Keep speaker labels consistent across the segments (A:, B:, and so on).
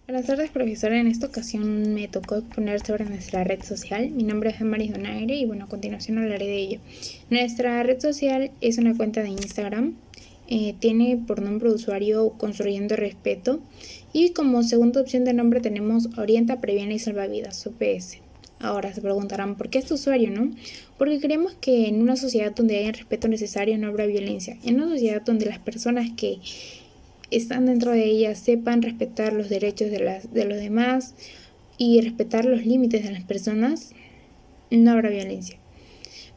A: Buenas tardes, profesora. En esta ocasión me tocó exponer sobre nuestra red social. Mi nombre es Maris Donaire y bueno, a continuación hablaré de ello. Nuestra red social es una cuenta de Instagram. Tiene por nombre de usuario Construyendo Respeto y como segunda opción de nombre tenemos Orienta, Previene y Salva Vidas, OPS. Ahora se preguntarán por qué este usuario, ¿no? Porque creemos que en una sociedad donde haya respeto necesario no habrá violencia. En una sociedad donde las personas que están dentro de ella sepan respetar los derechos de los demás y respetar los límites de las personas, no habrá violencia.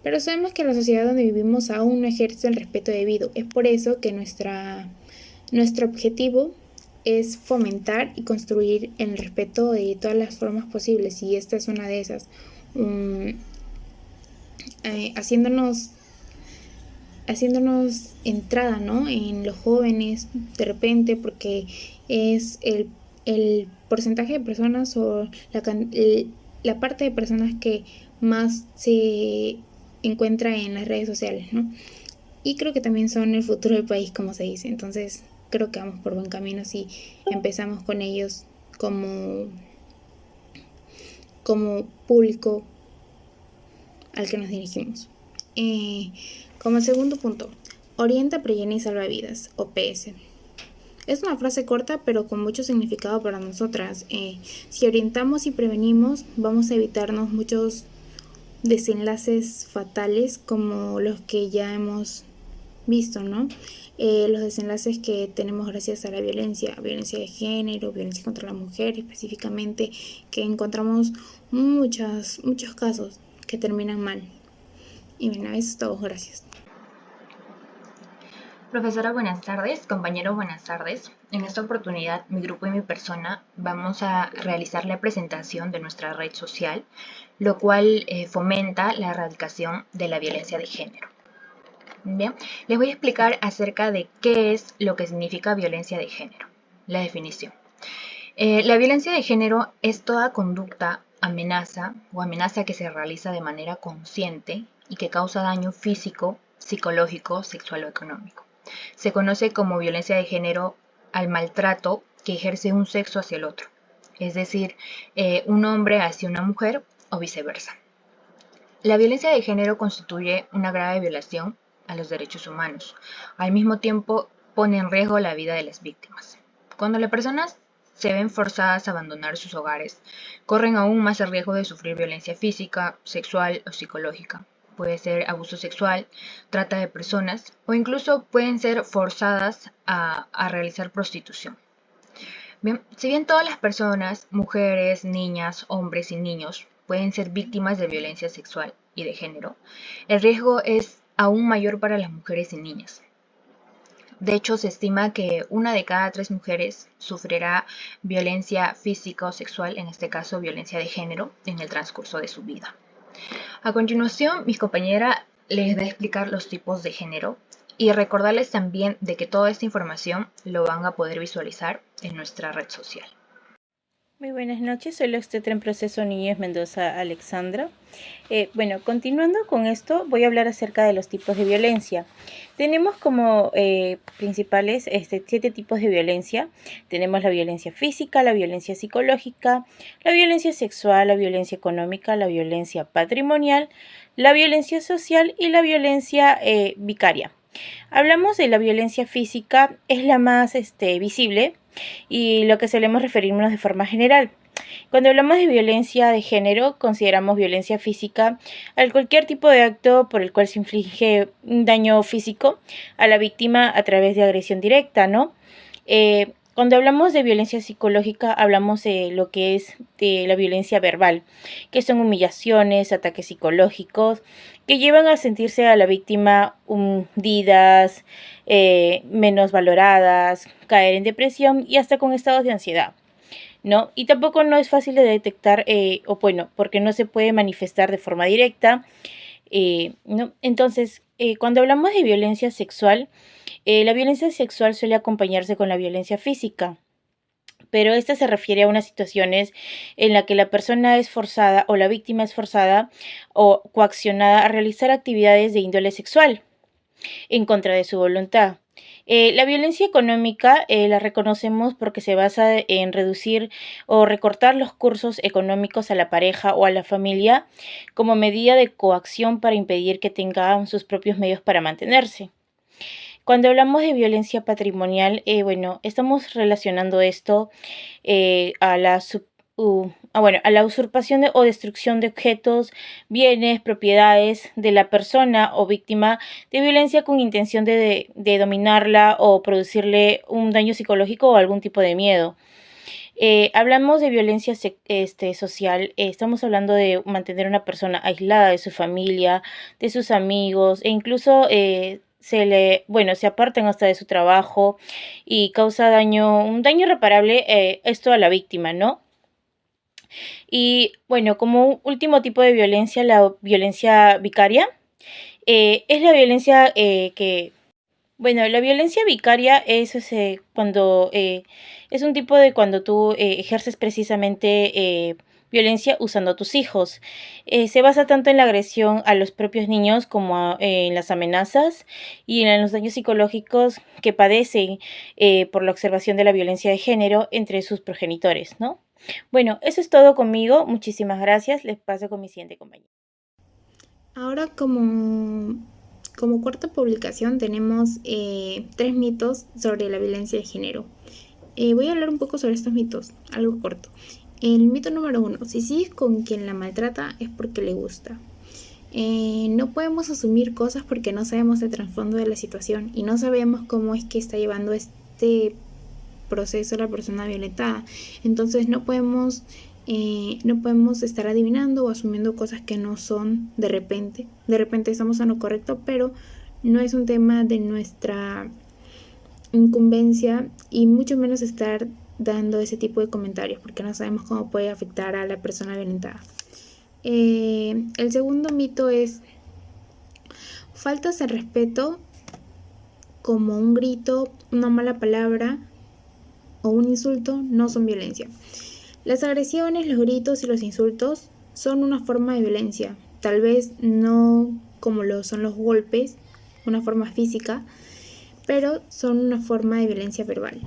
A: Pero sabemos que la sociedad donde vivimos aún no ejerce el respeto debido. Es por eso que nuestro objetivo es fomentar y construir el respeto de todas las formas posibles, y esta es una de esas, haciéndonos entrada, ¿no?, en los jóvenes de repente, porque es el porcentaje de personas o la parte de personas que más se encuentra en las redes sociales, ¿no? Y creo que también son el futuro del país, como se dice. Entonces creo que vamos por buen camino si empezamos con ellos como público al que nos dirigimos. Como segundo punto, Orienta, Previene y Salva Vidas, OPS. Es una frase corta pero con mucho significado para nosotras. Si orientamos y prevenimos, vamos a evitarnos muchos desenlaces fatales como los que ya hemos visto, ¿no? Los desenlaces que tenemos gracias a la violencia de género, violencia contra la mujer específicamente, que encontramos muchos casos que terminan mal. Y bueno, eso es todo. Gracias.
B: Profesora, buenas tardes. Compañero, buenas tardes. En esta oportunidad, mi grupo y mi persona vamos a realizar la presentación de nuestra red social, lo cual fomenta la erradicación de la violencia de género. Bien, les voy a explicar acerca de qué es lo que significa violencia de género. La definición. La violencia de género es toda conducta, amenaza o amenaza que se realiza de manera consciente y que causa daño físico, psicológico, sexual o económico. Se conoce como violencia de género al maltrato que ejerce un sexo hacia el otro, es decir, un hombre hacia una mujer o viceversa. La violencia de género constituye una grave violación a los derechos humanos. Al mismo tiempo, pone en riesgo la vida de las víctimas. Cuando las personas se ven forzadas a abandonar sus hogares, corren aún más el riesgo de sufrir violencia física, sexual o psicológica. Puede ser abuso sexual, trata de personas o incluso pueden ser forzadas a realizar prostitución. Bien, si bien todas las personas, mujeres, niñas, hombres y niños, pueden ser víctimas de violencia sexual y de género, el riesgo es aún mayor para las mujeres y niñas. De hecho, se estima que 1 de cada 3 mujeres sufrirá violencia física o sexual, en este caso violencia de género, en el transcurso de su vida. A continuación, mi compañera les va a explicar los tipos de género y recordarles también de que toda esta información lo van a poder visualizar en nuestra red social.
C: Muy buenas noches, soy la obstetra en proceso Núñez Mendoza Alexandra. Continuando con esto, voy a hablar acerca de los tipos de violencia. Tenemos como principales 7 tipos de violencia. Tenemos la violencia física, la violencia psicológica, la violencia sexual, la violencia económica, la violencia patrimonial, la violencia social y la violencia vicaria. Hablamos de la violencia física, es la más visible y lo que solemos referirnos de forma general. Cuando hablamos de violencia de género, consideramos violencia física a cualquier tipo de acto por el cual se inflige un daño físico a la víctima a través de agresión directa, ¿no? Cuando hablamos de violencia psicológica, hablamos de lo que es de la violencia verbal, que son humillaciones, ataques psicológicos, que llevan a sentirse a la víctima hundidas, menos valoradas, caer en depresión y hasta con estados de ansiedad, ¿no? Y tampoco no es fácil de detectar, porque no se puede manifestar de forma directa, ¿no? Entonces, cuando hablamos de violencia sexual, la violencia sexual suele acompañarse con la violencia física, pero esta se refiere a unas situaciones en la que la persona es forzada o la víctima es forzada o coaccionada a realizar actividades de índole sexual en contra de su voluntad, La violencia económica la reconocemos porque se basa en reducir o recortar los cursos económicos a la pareja o a la familia como medida de coacción para impedir que tengan sus propios medios para mantenerse. Cuando hablamos de violencia patrimonial, bueno, estamos relacionando esto a la a la usurpación o destrucción de objetos, bienes, propiedades de la persona o víctima de violencia con intención de dominarla o producirle un daño psicológico o algún tipo de miedo. Hablamos de violencia social, estamos hablando de mantener a una persona aislada de su familia, de sus amigos, e incluso se apartan hasta de su trabajo y causa daño, un daño irreparable, esto a la víctima, ¿no? Y bueno, como un último tipo de violencia, la violencia vicaria, es la violencia bueno, la violencia vicaria es cuando es un tipo de cuando tú ejerces precisamente violencia usando a tus hijos. Se basa tanto en la agresión a los propios niños como en las amenazas y en los daños psicológicos que padecen por la observación de la violencia de género entre sus progenitores, ¿no? Bueno, eso es todo conmigo. Muchísimas gracias. Les paso con mi siguiente compañero.
A: Ahora como cuarta publicación tenemos 3 mitos sobre la violencia de género. Voy a hablar un poco sobre estos mitos, algo corto. El mito número 1, si sigues con quien la maltrata es porque le gusta. No podemos asumir cosas porque no sabemos el trasfondo de la situación y no sabemos cómo es que está llevando este proceso la persona violentada. Entonces no podemos estar adivinando o asumiendo cosas que no son de repente. De repente estamos en lo correcto, pero no es un tema de nuestra incumbencia y mucho menos estar dando ese tipo de comentarios porque no sabemos cómo puede afectar a la persona violentada. El segundo mito es faltas de respeto como un grito, una mala palabra o un insulto no son violencia. Las agresiones, los gritos y los insultos son una forma de violencia, tal vez no como lo son los golpes, una forma física, pero son una forma de violencia verbal.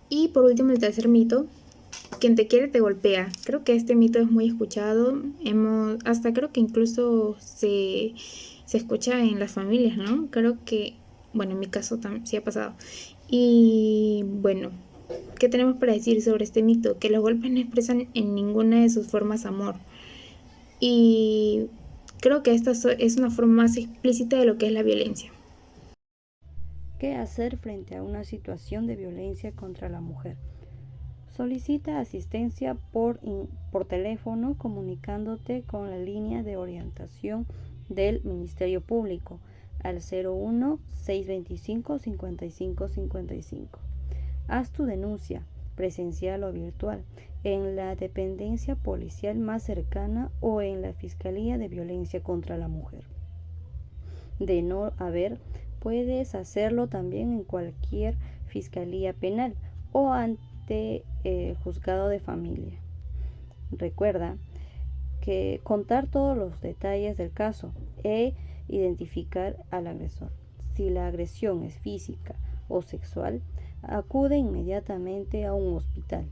A: Y por último, el tercer mito, quien te quiere te golpea. Creo que este mito es muy escuchado, hasta creo que incluso se escucha en las familias, ¿no? Creo que, bueno, en mi caso sí ha pasado. Y bueno, ¿qué tenemos para decir sobre este mito? Que los golpes no expresan en ninguna de sus formas amor. Y creo que esta es una forma más explícita de lo que es la violencia.
D: ¿Qué hacer frente a una situación de violencia contra la mujer? Solicita asistencia por teléfono comunicándote con la línea de orientación del Ministerio Público al 01-625-5555. Haz tu denuncia, presencial o virtual, en la dependencia policial más cercana o en la Fiscalía de Violencia contra la Mujer. De no haber, puedes hacerlo también en cualquier fiscalía penal o ante el juzgado de familia. Recuerda que contar todos los detalles del caso e identificar al agresor. Si la agresión es física o sexual, acude inmediatamente a un hospital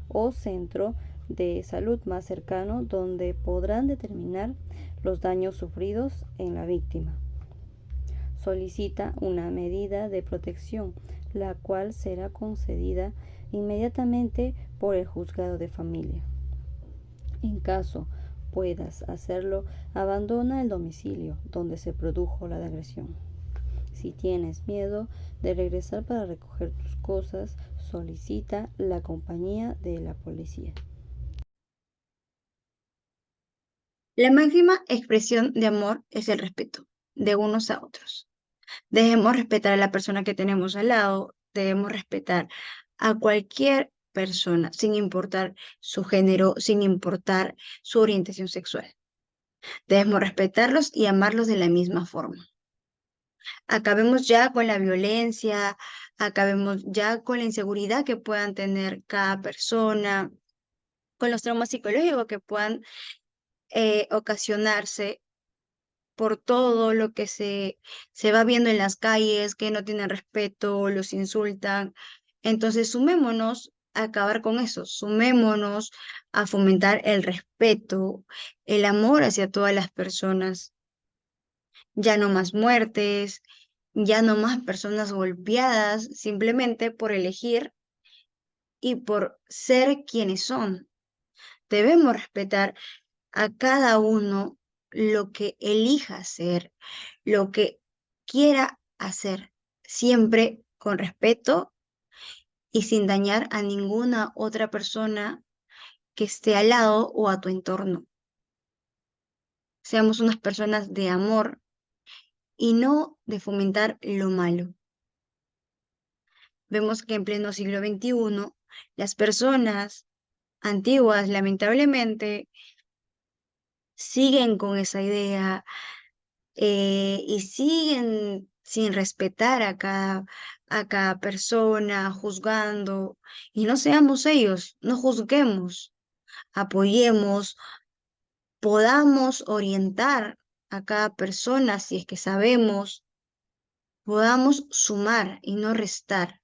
D: o centro de salud más cercano donde podrán determinar los daños sufridos en la víctima. Solicita una medida de protección, la cual será concedida inmediatamente por el juzgado de familia. En caso puedas hacerlo, abandona el domicilio donde se produjo la agresión. Si tienes miedo de regresar para recoger tus cosas, solicita la compañía de la policía.
E: La máxima expresión de amor es el respeto de unos a otros. Debemos respetar a la persona que tenemos al lado, debemos respetar a cualquier persona, sin importar su género, sin importar su orientación sexual. Debemos respetarlos y amarlos de la misma forma. Acabemos ya con la violencia, acabemos ya con la inseguridad que puedan tener cada persona, con los traumas psicológicos que puedan ocasionarse por todo lo que se va viendo en las calles, que no tienen respeto, los insultan. Entonces, sumémonos a acabar con eso, sumémonos a fomentar el respeto, el amor hacia todas las personas. Ya no más muertes, ya no más personas golpeadas simplemente por elegir y por ser quienes son. Debemos respetar a cada uno lo que elija hacer, lo que quiera hacer, siempre con respeto y sin dañar a ninguna otra persona que esté al lado o a tu entorno. Seamos unas personas de amor y no de fomentar lo malo. Vemos que en pleno siglo XXI, las personas antiguas, lamentablemente, siguen con esa idea y siguen sin respetar a cada persona, juzgando. Y no seamos ellos, no juzguemos, apoyemos, podamos orientar a cada persona si es que sabemos, podamos sumar y no restar.